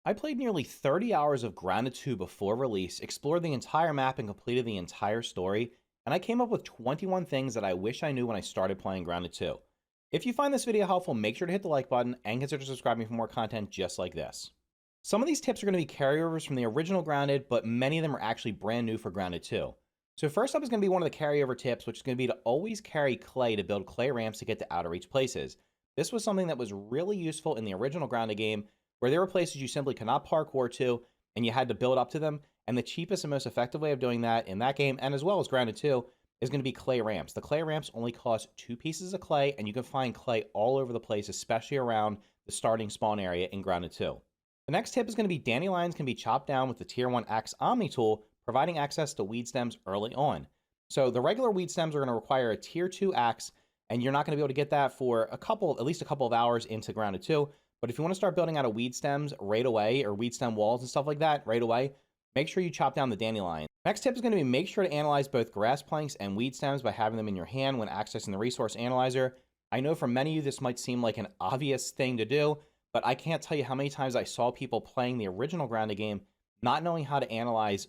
I played nearly 30 hours of Grounded 2 before release, explored the entire map, and completed the entire story, and I came up with 21 things that I wish I knew when I started playing Grounded 2. If you find this video helpful, make sure to hit the like button and consider subscribing for more content just like this. Some of these tips are going to be carryovers from the original Grounded, but many of them are actually brand new for Grounded 2. So first up is going to be one of the carryover tips, which is going to be to always carry clay to build clay ramps to get to out of reach places. This was something that was really useful in the original Grounded game, where there were places you simply could not parkour to, and you had to build up to them. And the cheapest and most effective way of doing that in that game, and as well as Grounded 2, is going to be clay ramps. The clay ramps only cost 2 pieces of clay, and you can find clay all over the place, especially around the starting spawn area in Grounded 2. The next tip is going to be dandelions can be chopped down with the Tier 1 Axe Omni tool, providing access to weed stems early on. So the regular weed stems are going to require a Tier 2 axe, and you're not going to be able to get that for at least a couple of hours into Grounded 2. But if you want to start building out of weed stems right away, or weed stem walls and stuff like that right away, make sure you chop down the dandelion. Next tip is going to be make sure to analyze both grass planks and weed stems by having them in your hand when accessing the resource analyzer. I know for many of you this might seem like an obvious thing to do, but I can't tell you how many times I saw people playing the original Grounded game not knowing how to analyze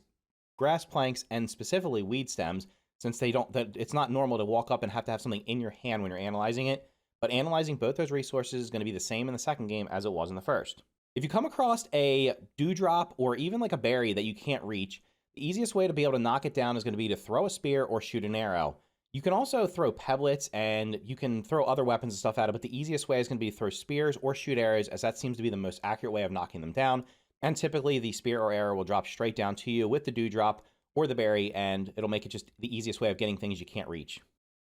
grass planks and specifically weed stems, since it's not normal to walk up and have to have something in your hand when you're analyzing it. But analyzing both those resources is going to be the same in the second game as it was in the first. If you come across a dewdrop or even like a berry that you can't reach, the easiest way to be able to knock it down is going to be to throw a spear or shoot an arrow. You can also throw pebblets and you can throw other weapons and stuff at it, but the easiest way is going to be to throw spears or shoot arrows, as that seems to be the most accurate way of knocking them down. And typically the spear or arrow will drop straight down to you with the dewdrop or the berry, and it'll make it just the easiest way of getting things you can't reach.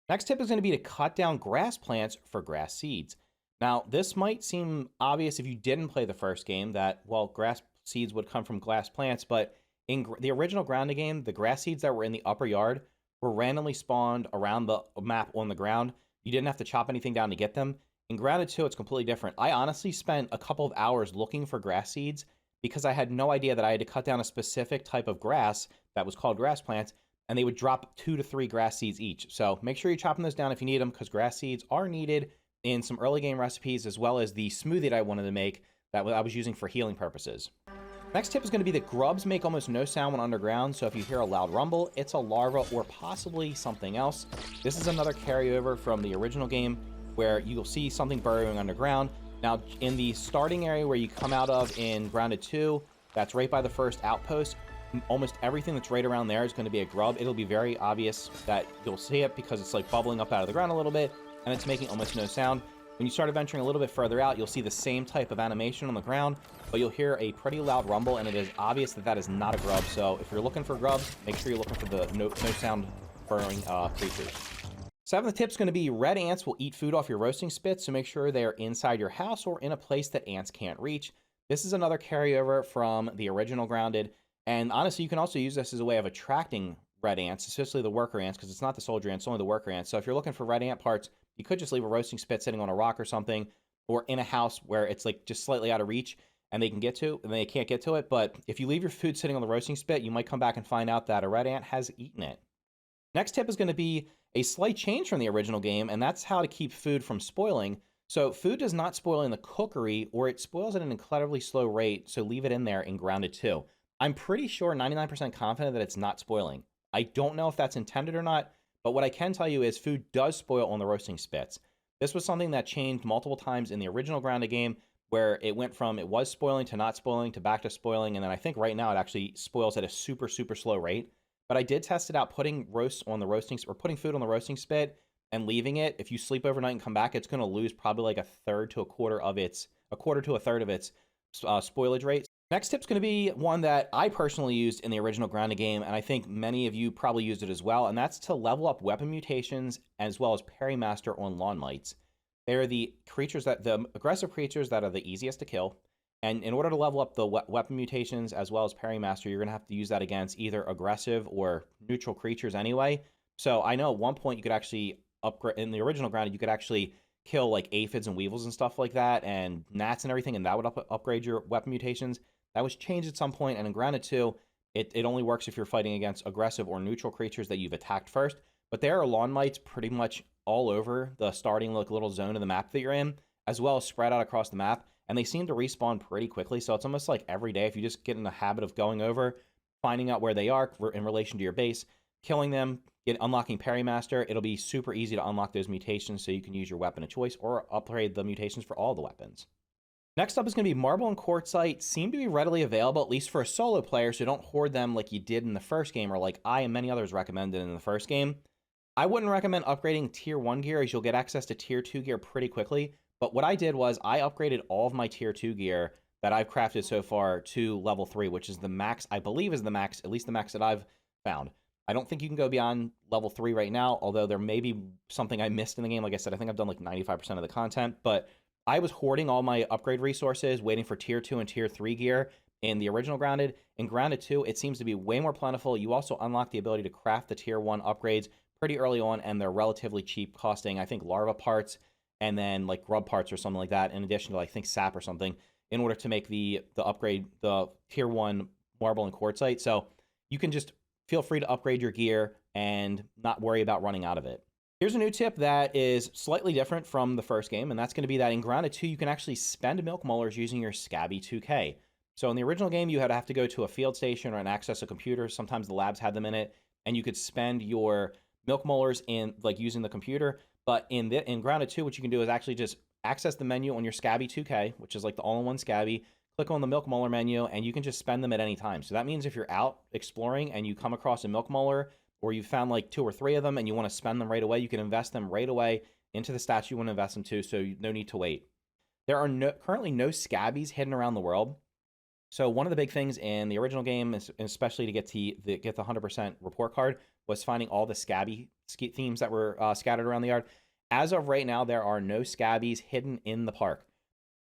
Next tip is going to be to cut down grass plants for grass seeds. Now, this might seem obvious if you didn't play the first game that, well, grass seeds would come from grass plants, but in the original Grounded game, the grass seeds that were in the upper yard were randomly spawned around the map on the ground. You didn't have to chop anything down to get them. In Grounded 2, it's completely different. I honestly spent a couple of hours looking for grass seeds because I had no idea that I had to cut down a specific type of grass that was called grass plants, and they would drop 2 to 3 grass seeds each. So make sure you're chopping those down if you need them, because grass seeds are needed in some early game recipes, as well as the smoothie that I wanted to make that I was using for healing purposes. Next tip is going to be that grubs make almost no sound when underground, so if you hear a loud rumble, it's a larva or possibly something else. This is another carryover from the original game where you'll see something burrowing underground. Now, in the starting area where you come out of in Grounded 2, that's right by the first outpost, almost everything that's right around there is going to be a grub. It'll be very obvious that you'll see it because it's like bubbling up out of the ground a little bit, and it's making almost no sound. When you start venturing a little bit further out, you'll see the same type of animation on the ground, but you'll hear a pretty loud rumble, and it is obvious that that is not a grub. So if you're looking for grubs, make sure you're looking for the no sound burrowing creatures. Seventh tip's going to be red ants will eat food off your roasting spit, so make sure they're inside your house or in a place that ants can't reach. This is another carryover from the original Grounded, and honestly, you can also use this as a way of attracting red ants, especially the worker ants, because it's not the soldier ants, it's only the worker ants. So if you're looking for red ant parts, you could just leave a roasting spit sitting on a rock or something, or in a house where it's like just slightly out of reach and they can't get to it. But if you leave your food sitting on the roasting spit, you might come back and find out that a red ant has eaten it. Next tip is going to be a slight change from the original game, and that's how to keep food from spoiling. So food does not spoil in the cookery, or it spoils at an incredibly slow rate, so leave it in there in Grounded 2. I'm pretty sure, 99% confident, that it's not spoiling. I don't know if that's intended or not, but what I can tell you is food does spoil on the roasting spits. This was something that changed multiple times in the original Grounded game, where it went from it was spoiling to not spoiling to back to spoiling, and then I think right now it actually spoils at a super, super slow rate. But I did test it out, putting food on the roasting spit and leaving it. If you sleep overnight and come back, it's going to lose probably like a quarter to a third of its spoilage rate. Next tip's going to be one that I personally used in the original Grounded game, and I think many of you probably used it as well, and that's to level up weapon mutations as well as Parrymaster on lawn mites. They're the aggressive creatures that are the easiest to kill, and in order to level up the weapon mutations as well as Parrymaster, you're going to have to use that against either aggressive or neutral creatures anyway. So I know at one point you could actually upgrade, in the original Grounded, you could actually kill like aphids and weevils and stuff like that, and gnats and everything, and that would upgrade your weapon mutations. That was changed at some point, and in Grounded 2, it only works if you're fighting against aggressive or neutral creatures that you've attacked first. But there are lawn mites pretty much all over the starting little zone of the map that you're in, as well as spread out across the map. and they seem to respawn pretty quickly. So it's almost like every day, if you just get in the habit of going over, finding out where they are in relation to your base, killing them, unlocking Perimaster, it'll be super easy to unlock those mutations so you can use your weapon of choice or upgrade the mutations for all the weapons. Next up is going to be Marble and Quartzite. Seem to be readily available, at least for a solo player, so don't hoard them like you did in the first game, or like I and many others recommended in the first game. I wouldn't recommend upgrading tier 1 gear, as you'll get access to tier 2 gear pretty quickly. But what I did was I upgraded all of my tier 2 gear that I've crafted so far to level 3, which is the max, I believe is the max, at least the max that I've found. I don't think you can go beyond level 3 right now, although there may be something I missed in the game. Like I said, I think I've done like 95% of the content, but I was hoarding all my upgrade resources, waiting for tier 2 and tier 3 gear in the original Grounded. In Grounded 2, it seems to be way more plentiful. You also unlock the ability to craft the tier 1 upgrades pretty early on, and they're relatively cheap, costing, I think, larva parts and then like grub parts or something like that, in addition to, like, I think, sap or something, in order to make the upgrade, the tier 1 marble and quartzite. So you can just feel free to upgrade your gear and not worry about running out of it. Here's a new tip that is slightly different from the first game, and that's going to be that in Grounded 2, you can actually spend milk molars using your Scabby 2K. So in the original game, you had to have to go to a field station or an access a computer. Sometimes the labs had them in it, and you could spend your milk molars in, like, using the computer. But in Grounded 2, what you can do is actually just access the menu on your Scabby 2K, which is like the all-in-one Scabby, click on the milk molar menu, and you can just spend them at any time. So that means if you're out exploring and you come across a milk molar, or you found like 2 or 3 of them and you want to spend them right away, you can invest them right away into the stats you want to invest them to, so no need to wait. There are currently no Scabbies hidden around the world. So one of the big things in the original game, especially to get the 100% report card, was finding all the Scabby themes that were scattered around the yard. As of right now, there are no Scabbies hidden in the park.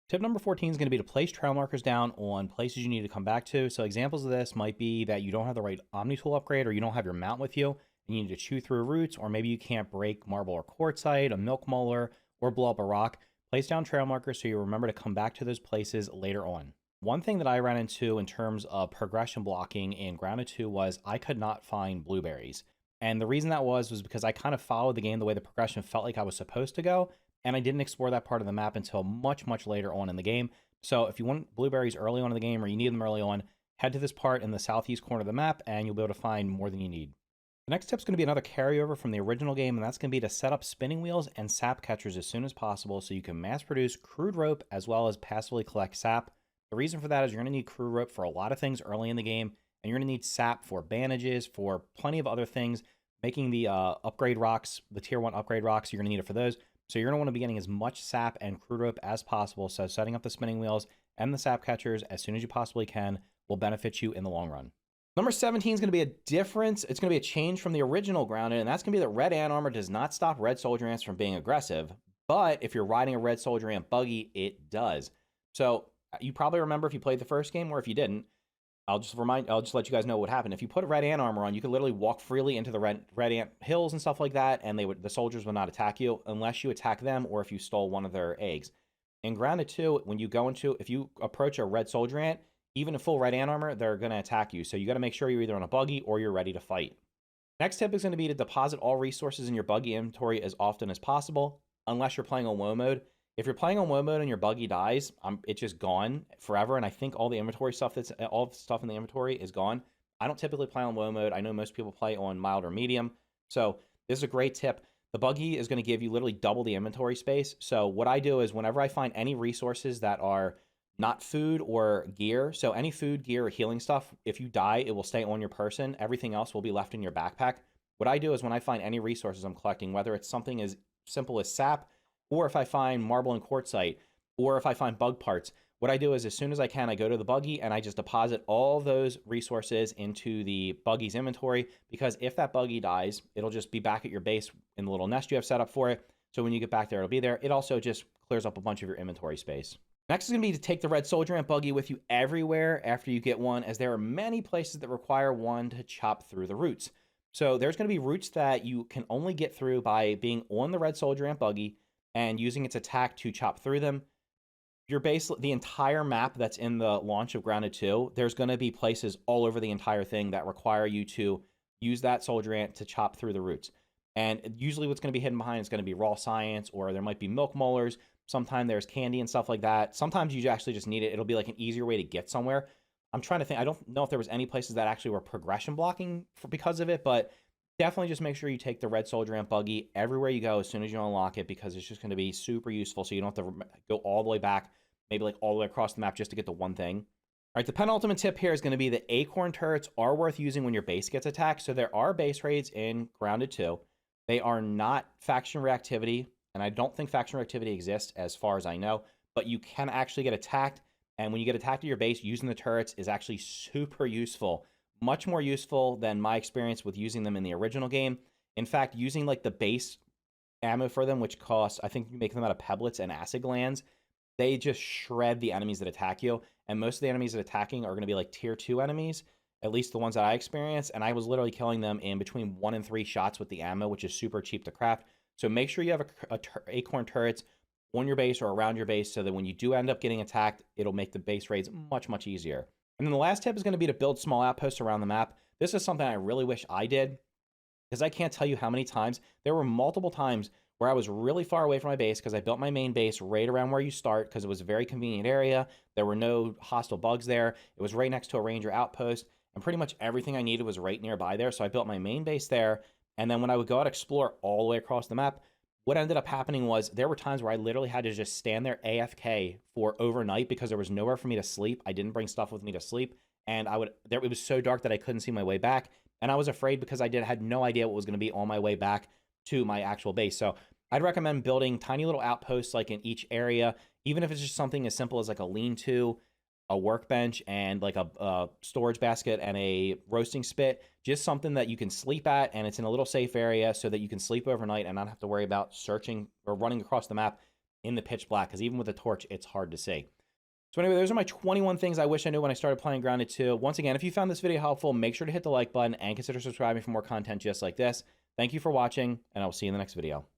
Tip number 14 is going to be to place trail markers down on places you need to come back to. So examples of this might be that you don't have the right Omni tool upgrade, or you don't have your mount with you, and you need to chew through roots, or maybe you can't break marble or quartzite, a milk molar, or blow up a rock. Place down trail markers so you remember to come back to those places later on. One thing that I ran into in terms of progression blocking in Grounded 2 was I could not find blueberries. And the reason that was because I kind of followed the game the way the progression felt like I was supposed to go, and I didn't explore that part of the map until much, much later on in the game. So if you want blueberries early on in the game, or you need them early on, head to this part in the southeast corner of the map, and you'll be able to find more than you need. The next tip is going to be another carryover from the original game, and that's going to be to set up spinning wheels and sap catchers as soon as possible so you can mass produce crude rope as well as passively collect sap. The reason for that is you're going to need crude rope for a lot of things early in the game, and you're going to need sap for bandages, for plenty of other things, making the upgrade rocks, the tier 1 upgrade rocks, you're going to need it for those. So you're going to want to be getting as much sap and crude rope as possible. So setting up the spinning wheels and the sap catchers as soon as you possibly can will benefit you in the long run. Number 17 is going to be a difference. It's going to be a change from the original Grounded, and that's going to be that red ant armor does not stop red soldier ants from being aggressive. But if you're riding a red soldier ant buggy, it does. So you probably remember if you played the first game, or if you didn't, I'll just let you guys know what happened. If you put red ant armor on, you could literally walk freely into the red ant hills and stuff like that, and the soldiers would not attack you unless you attack them, or if you stole one of their eggs. In Grounded 2, if you approach a red soldier ant, even in full red ant armor, they're going to attack you. So you got to make sure you're either on a buggy or you're ready to fight. Next tip is going to be to deposit all resources in your buggy inventory as often as possible, unless you're playing on low mode. If you're playing on low mode and your buggy dies, it's just gone forever. And I think all the inventory stuff all the stuff in the inventory is gone. I don't typically play on low mode. I know most people play on mild or medium. So this is a great tip. The buggy is going to give you literally double the inventory space. So what I do is whenever I find any resources that are not food or gear, so any food, gear, or healing stuff, if you die, it will stay on your person. Everything else will be left in your backpack. What I do is when I find any resources I'm collecting, whether it's something as simple as sap, or if I find marble and quartzite, or if I find bug parts, what I do is as soon as I can, I go to the buggy and I just deposit all those resources into the buggy's inventory, because if that buggy dies, it'll just be back at your base in the little nest you have set up for it. So when you get back there, it'll be there. It also just clears up a bunch of your inventory space. Next is going to be to take the red soldier ant buggy with you everywhere after you get one, as there are many places that require one to chop through the roots. So there's going to be roots that you can only get through by being on the red soldier ant buggy and using its attack to chop through them. The entire map that's in the launch of Grounded 2, there's going to be places all over the entire thing that require you to use that soldier ant to chop through the roots. And usually what's going to be hidden behind is going to be raw science, or there might be milk molars. Sometimes there's candy and stuff like that. Sometimes you actually just need it. It'll be like an easier way to get somewhere. I'm trying to think. I don't know if there was any places that actually were progression blocking because of it, but definitely just make sure you take the red soldier ant buggy everywhere you go as soon as you unlock it, because it's just going to be super useful. So you don't have to go all the way back, maybe like all the way across the map just to get the one thing. All right, the penultimate tip here is going to be the acorn turrets are worth using when your base gets attacked. So there are base raids in Grounded 2. They are not faction reactivity, and I don't think faction reactivity exists as far as I know, but you can actually get attacked. And when you get attacked at your base, using the turrets is actually super useful. Much more useful than my experience with using them in the original game. In fact, using like the base ammo for them, which costs, I think you make them out of pebblets and acid glands, they just shred the enemies that attack you. And most of the enemies that attacking are going to be like tier 2 enemies, at least the ones that I experienced. And I was literally killing them in between 1 and 3 shots with the ammo, which is super cheap to craft. So make sure you have acorn turrets on your base or around your base so that when you do end up getting attacked, it'll make the base raids much, much easier. And then the last tip is going to be to build small outposts around the map. This is something I really wish I did, because I can't tell you how many times. There were multiple times where I was really far away from my base because I built my main base right around where you start because it was a very convenient area. There were no hostile bugs there. It was right next to a ranger outpost, and pretty much everything I needed was right nearby there. So I built my main base there, and then when I would go out explore all the way across the map, what ended up happening was there were times where I literally had to just stand there AFK for overnight because there was nowhere for me to sleep. I didn't bring stuff with me to sleep, and it was so dark that I couldn't see my way back, and I was afraid because I had no idea what was going to be on my way back to my actual base. So I'd recommend building tiny little outposts like in each area, even if it's just something as simple as like a lean-to, a workbench, and like a storage basket and a roasting spit. Just something that you can sleep at, and it's in a little safe area so that you can sleep overnight and not have to worry about searching or running across the map in the pitch black, because even with a torch, it's hard to see. So anyway, those are my 21 things I wish I knew when I started playing Grounded 2. Once again, if you found this video helpful, make sure to hit the like button and consider subscribing for more content just like this. Thank you for watching, and I will see you in the next video.